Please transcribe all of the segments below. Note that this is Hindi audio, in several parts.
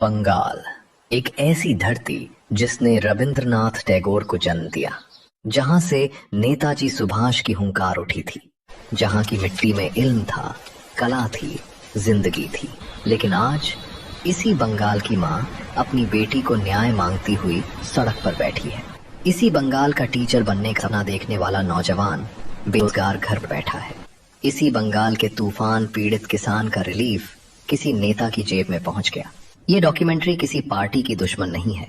बंगाल एक ऐसी धरती जिसने रविंद्रनाथ टैगोर को जन्म दिया, जहां से नेताजी सुभाष की हुंकार उठी थी, जहां की मिट्टी में इल्म था, कला थी, जिंदगी थी। लेकिन आज इसी बंगाल की माँ अपनी बेटी को न्याय मांगती हुई सड़क पर बैठी है। इसी बंगाल का टीचर बनने का सपना देखने वाला नौजवान बेरोजगार घर पर बैठा है। इसी बंगाल के तूफान पीड़ित किसान का रिलीफ किसी नेता की जेब में पहुंच गया। ये डॉक्यूमेंट्री किसी पार्टी की दुश्मन नहीं है,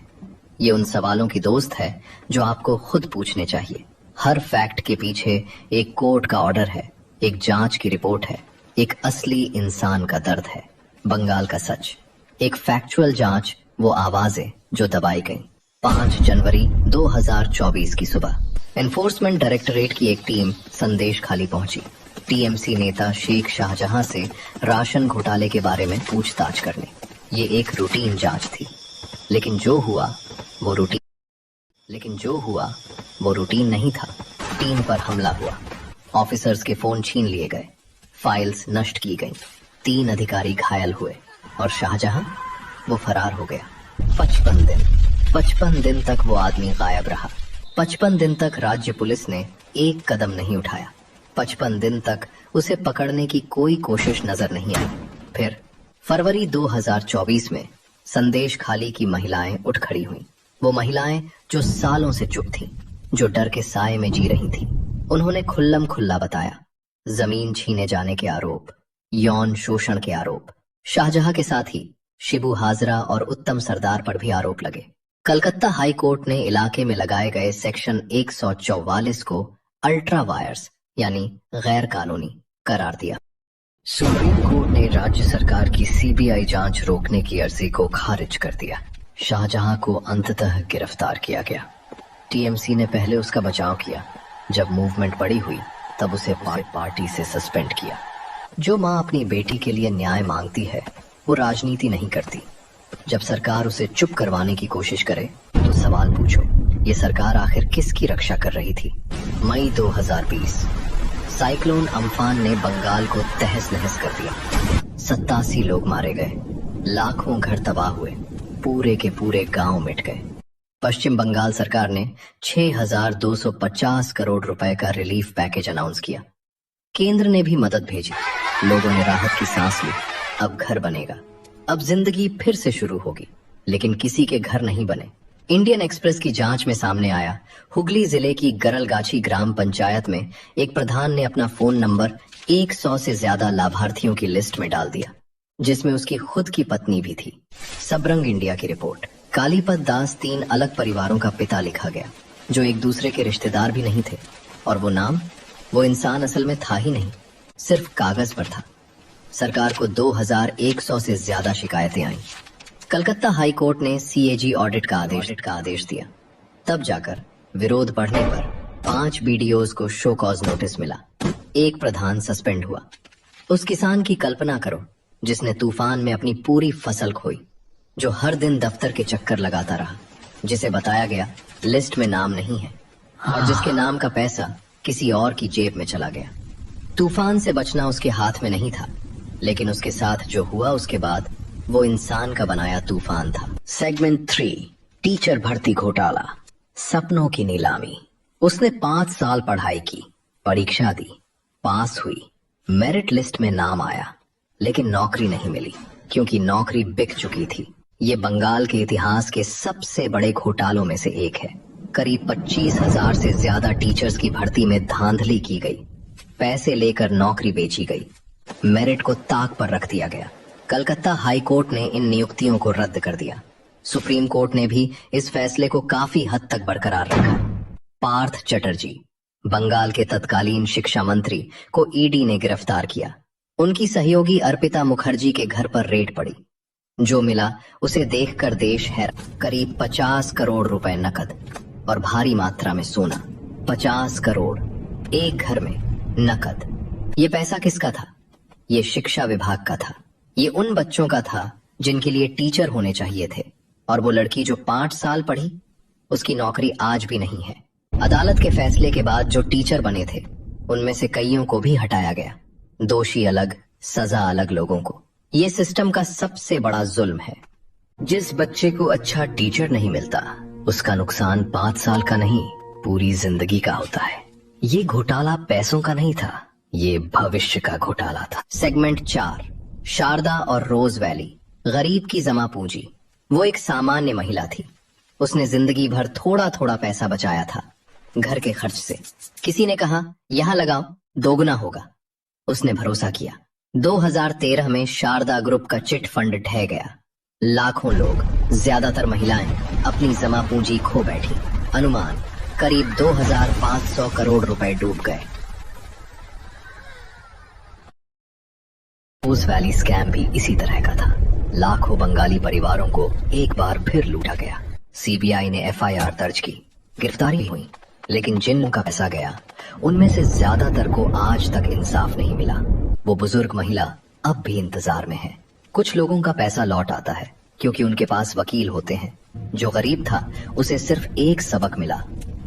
ये उन सवालों की दोस्त है जो आपको खुद पूछने चाहिए। हर फैक्ट के पीछे एक कोर्ट का ऑर्डर है, एक जांच की रिपोर्ट है, एक असली इंसान का दर्द है। बंगाल का सच, एक फैक्चुअल जांच, वो आवाजें जो दबाई गईं। 5 जनवरी 2024 की सुबह एनफोर्समेंट डायरेक्टरेट की एक टीम संदेश खाली पहुंची, टीएमसी नेता शेख शाहजहां से राशन घोटाले के बारे में पूछताछ करने। ये एक रूटीन जांच थी, लेकिन जो हुआ वो रूटीन नहीं था। टीम पर हमला हुआ, ऑफिसर्स के फोन छीन लिए गए, फाइल्स नष्ट की गईं, 3 अधिकारी घायल हुए और शाहजहां वो फरार हो गया। 55 दिन तक वो आदमी गायब रहा। 55 दिन तक राज्य पुलिस ने एक कदम नहीं उठाया। 55 दिन तक उसे पकड़ने की कोई कोशिश नजर नहीं आई। फिर फरवरी 2024 में संदेश खाली की महिलाएं उठ खड़ी हुईं। वो महिलाएं जो सालों से चुप थीं, जो डर के साए में जी रही थीं। उन्होंने खुल्लम खुल्ला बताया, जमीन छीने जाने के आरोप, यौन शोषण के आरोप, शाहजहां के साथ ही शिबू हाजरा और उत्तम सरदार पर भी आरोप लगे। कलकत्ता हाई कोर्ट ने इलाके में लगाए गए सेक्शन 144 को अल्ट्रा वायर्स यानी गैर कानूनी करार दिया। सुप्रीम कोर्ट ने राज्य सरकार की सीबीआई जांच रोकने की अर्जी को खारिज कर दिया। शाहजहां को अंततः गिरफ्तार किया गया। टीएमसी ने पहले उसका बचाव किया, जब मूवमेंट बड़ी हुई तब उसे पार्टी से सस्पेंड किया। जो माँ अपनी बेटी के लिए न्याय मांगती है वो राजनीति नहीं करती। जब सरकार उसे चुप करवाने की कोशिश करे तो सवाल पूछो, ये सरकार आखिर किसकी रक्षा कर रही थी? मई 2020 साइक्लोन अम्फान ने बंगाल को तहस नहस कर दिया। 87 लोग मारे गए, लाखों घर तबाह हुए, पूरे के पूरे गांव मिट गए। पश्चिम बंगाल सरकार ने 6250 करोड़ रुपए का रिलीफ पैकेज अनाउंस किया। केंद्र ने भी मदद भेजी, लोगों ने राहत की सांस ली। अब घर बनेगा, अब जिंदगी फिर से शुरू होगी, लेकिन किसी के घर नहीं बने। इंडियन एक्सप्रेस की जांच में सामने आया, हुगली जिले की गरलगाछी ग्राम पंचायत में एक प्रधान ने अपना फोन नंबर 100 से ज्यादा लाभार्थियों की लिस्ट में डाल दिया, जिसमें उसकी खुद की पत्नी भी थी। सबरंग इंडिया की रिपोर्ट, कालीपत दास 3 अलग परिवारों का पिता लिखा गया, जो एक दूसरे के रिश्तेदार भी नहीं थे। और वो नाम, वो इंसान असल में था ही नहीं, सिर्फ कागज पर था। सरकार को 2100 से ज्यादा शिकायतें आईं। कलकत्ता हाई कोर्ट ने सीएजी ऑडिट का आदेश दिया। तब जाकर विरोध बढ़ने पर 5 बीडीओज को शो कॉज नोटिस मिला। एक प्रधान सस्पेंड हुआ। उस किसान की कल्पना करो जिसने तूफान में अपनी पूरी फसल खोई, जो हर दिन दफ्तर के चक्कर लगाता रहा, जिसे बताया गया लिस्ट में नाम नहीं है, और जिसके नाम का पैसा किसी और की जेब में चला गया। तूफान से बचना उसके हाथ में नहीं था, लेकिन उसके साथ जो हुआ उसके बाद वो इंसान का बनाया तूफान था। सेगमेंट 3, टीचर भर्ती घोटाला, सपनों की नीलामी। उसने 5 साल पढ़ाई की, परीक्षा दी, पास हुई, मेरिट लिस्ट में नाम आया, लेकिन नौकरी नहीं मिली, क्योंकि नौकरी बिक चुकी थी। ये बंगाल के इतिहास के सबसे बड़े घोटालों में से एक है। करीब 25,000 से ज्यादा टीचर्स की भर्ती में धांधली की गई, पैसे लेकर नौकरी बेची गई, मेरिट को ताक पर रख दिया गया। कलकत्ता हाई कोर्ट ने इन नियुक्तियों को रद्द कर दिया। सुप्रीम कोर्ट ने भी इस फैसले को काफी हद तक बरकरार रखा। पार्थ चटर्जी, बंगाल के तत्कालीन शिक्षा मंत्री, को ईडी ने गिरफ्तार किया। उनकी सहयोगी अर्पिता मुखर्जी के घर पर रेड पड़ी। जो मिला उसे देखकर देश हैरान। करीब 50 करोड़ रुपए नकद और भारी मात्रा में सोना। 50 करोड़ एक घर में नकद। ये पैसा किसका था? ये शिक्षा विभाग का था। ये उन बच्चों का था जिनके लिए टीचर होने चाहिए थे, और वो लड़की जो 5 साल पढ़ी, उसकी नौकरी आज भी नहीं है। अदालत के फैसले के बाद जो टीचर बने थे उनमें से कईयों को भी हटाया गया। दोषी अलग, सजा अलग लोगों को। ये सिस्टम का सबसे बड़ा जुल्म है। जिस बच्चे को अच्छा टीचर नहीं मिलता उसका नुकसान 5 साल का नहीं पूरी जिंदगी का होता है। ये घोटाला पैसों का नहीं था, ये भविष्य का घोटाला था। सेगमेंट 4, शारदा और रोज वैली, गरीब की जमा पूंजी। वो एक सामान्य महिला थी। उसने जिंदगी भर थोड़ा थोड़ा पैसा बचाया था घर के खर्च से। किसी ने कहा यहां लगाओ दोगुना होगा। उसने भरोसा किया। 2013 में शारदा ग्रुप का चिट फंड ढह गया। लाखों लोग, ज्यादातर महिलाएं, अपनी जमा पूंजी खो बैठी। अनुमान करीब 2500 करोड़ रुपए डूब गए। रोज वैली स्कैम भी इसी तरह का था। लाखों बंगाली परिवारों को एक बार फिर लूटा गया। सीबीआई ने एफआईआर दर्ज की, गिरफ्तारी हुई, लेकिन जिन लोगों का पैसा गया उनमें से ज्यादातर को आज तक इंसाफ नहीं मिला। वो बुजुर्ग महिला अब भी इंतजार में है। कुछ लोगों का पैसा लौट आता है क्योंकि उनके पास वकील होते हैं। जो गरीब था उसे सिर्फ एक सबक मिला,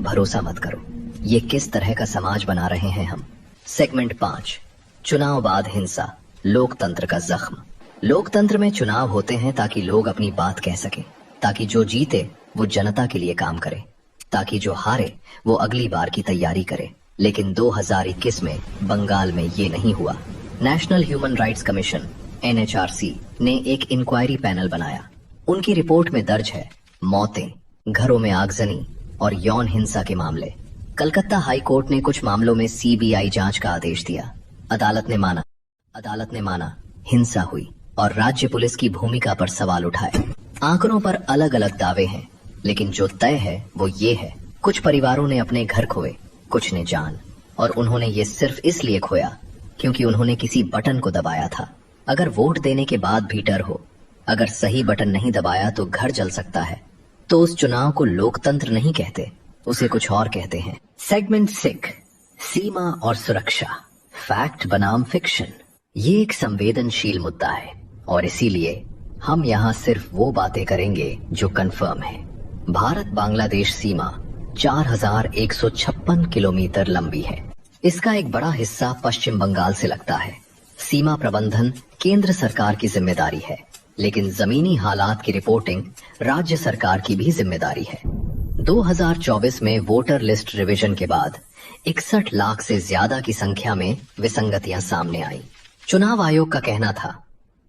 भरोसा मत करो। ये किस तरह का समाज बना रहे हैं हम। सेगमेंट 5, चुनाव बाद हिंसा, लोकतंत्र का जख्म। लोकतंत्र में चुनाव होते हैं ताकि लोग अपनी बात कह सकें, ताकि जो जीते वो जनता के लिए काम करे, ताकि जो हारे वो अगली बार की तैयारी करे। लेकिन 2021 में बंगाल में ये नहीं हुआ। National human rights commission NHRC ने एक इंक्वायरी पैनल बनाया। उनकी रिपोर्ट में दर्ज है मौतें, घरों में आगजनी और यौन हिंसा के मामले। कलकत्ता हाई कोर्ट ने कुछ मामलों में CBI जांच का आदेश दिया। अदालत ने माना हिंसा हुई और राज्य पुलिस की भूमिका पर सवाल उठाए। आंकड़ों पर अलग अलग दावे हैं, लेकिन जो तय है वो ये है, कुछ परिवारों ने अपने घर खोए, कुछ ने जान, और उन्होंने ये सिर्फ इसलिए खोया क्योंकि उन्होंने किसी बटन को दबाया था। अगर वोट देने के बाद भी डर हो, अगर सही बटन नहीं दबाया तो घर जल सकता है, तो उस चुनाव को लोकतंत्र नहीं कहते, उसे कुछ और कहते हैं। सेगमेंट 6, सीमा और सुरक्षा, फैक्ट बनाम फिक्शन। ये एक संवेदनशील मुद्दा है और इसीलिए हम यहाँ सिर्फ वो बातें करेंगे जो कंफर्म है। भारत बांग्लादेश सीमा 4156 किलोमीटर लंबी है। इसका एक बड़ा हिस्सा पश्चिम बंगाल से लगता है। सीमा प्रबंधन केंद्र सरकार की जिम्मेदारी है, लेकिन जमीनी हालात की रिपोर्टिंग राज्य सरकार की भी जिम्मेदारी है। 2024 में वोटर लिस्ट रिवीजन के बाद 61 लाख से ज्यादा की संख्या में विसंगतियां सामने आई। चुनाव आयोग का कहना था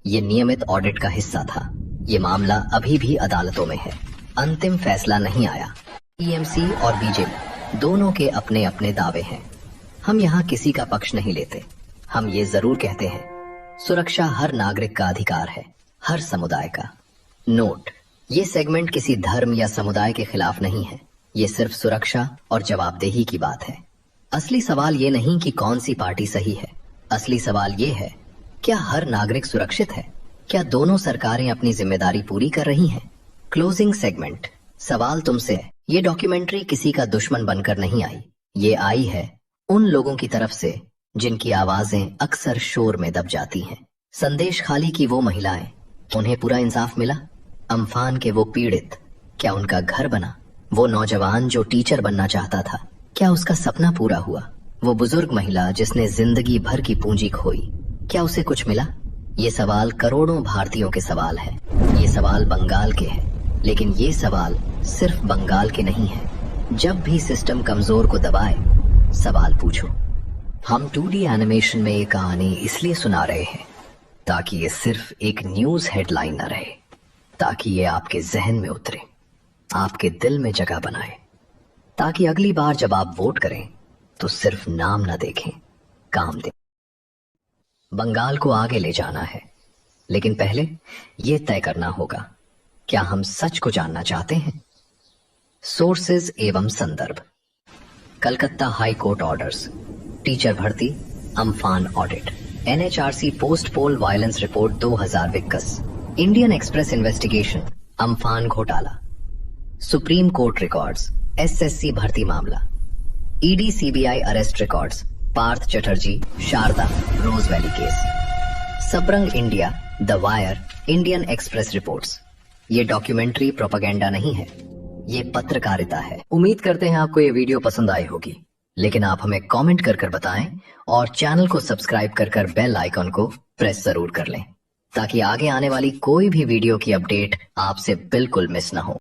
ये नियमित ऑडिट का हिस्सा था। ये मामला अभी भी अदालतों में है, अंतिम फैसला नहीं आया। टीएमसी और बीजेपी दोनों के अपने अपने दावे हैं। हम यहाँ किसी का पक्ष नहीं लेते। हम ये जरूर कहते हैं सुरक्षा हर नागरिक का अधिकार है, हर समुदाय का। नोट, ये सेगमेंट किसी धर्म या समुदाय के खिलाफ नहीं है। ये सिर्फ सुरक्षा और जवाबदेही की बात है। असली सवाल ये नहीं कि कौन सी पार्टी सही है। असली सवाल ये है, क्या हर नागरिक सुरक्षित है? क्या दोनों सरकारें अपनी जिम्मेदारी पूरी कर रही हैं? क्लोजिंग सेगमेंट, सवाल तुमसे है। ये डॉक्यूमेंट्री किसी का दुश्मन बनकर नहीं आई। ये आई है उन लोगों की तरफ से जिनकी आवाजें अक्सर शोर में दब जाती हैं। संदेश खाली की वो महिलाएं, उन्हें पूरा इंसाफ मिला? अम्फान के वो पीड़ित, क्या उनका घर बना? वो नौजवान जो टीचर बनना चाहता था, क्या उसका सपना पूरा हुआ? वो बुजुर्ग महिला जिसने जिंदगी भर की पूंजी खोई, क्या उसे कुछ मिला? ये सवाल करोड़ों भारतीयों के सवाल है। ये सवाल बंगाल के हैं, लेकिन ये सवाल सिर्फ बंगाल के नहीं है। जब भी सिस्टम कमजोर को दबाए, सवाल पूछो। हम 2D एनिमेशन में ये कहानी इसलिए सुना रहे हैं ताकि ये सिर्फ एक न्यूज हेडलाइन न रहे, ताकि ये आपके जहन में उतरे, आपके दिल में जगह बनाए, ताकि अगली बार जब आप वोट करें तो सिर्फ नाम न देखें, काम दें। बंगाल को आगे ले जाना है, लेकिन पहले ये तय करना होगा, क्या हम सच को जानना चाहते हैं? सोर्सेज एवं संदर्भ: Calcutta high court orders, teacher भर्ती, Amphan audit, NHRC post poll violence report 2021, Indian Express investigation, Amphan घोटाला, सुप्रीम कोर्ट रिकॉर्ड्स, SSC भर्ती मामला, ED CBI arrest records, Partha Chatterjee, Saradha, Rose Valley case, Sabrang India, the Wire, Indian Express reports. ये डॉक्यूमेंट्री प्रोपेगेंडा नहीं है, ये पत्रकारिता है। उम्मीद करते हैं आपको ये वीडियो पसंद आई होगी, लेकिन आप हमें कमेंट कर बताएं और चैनल को सब्सक्राइब कर बेल आइकॉन को प्रेस जरूर कर लें। ताकि आगे आने वाली कोई भी वीडियो की अपडेट आपसे बिल्कुल मिस ना हो।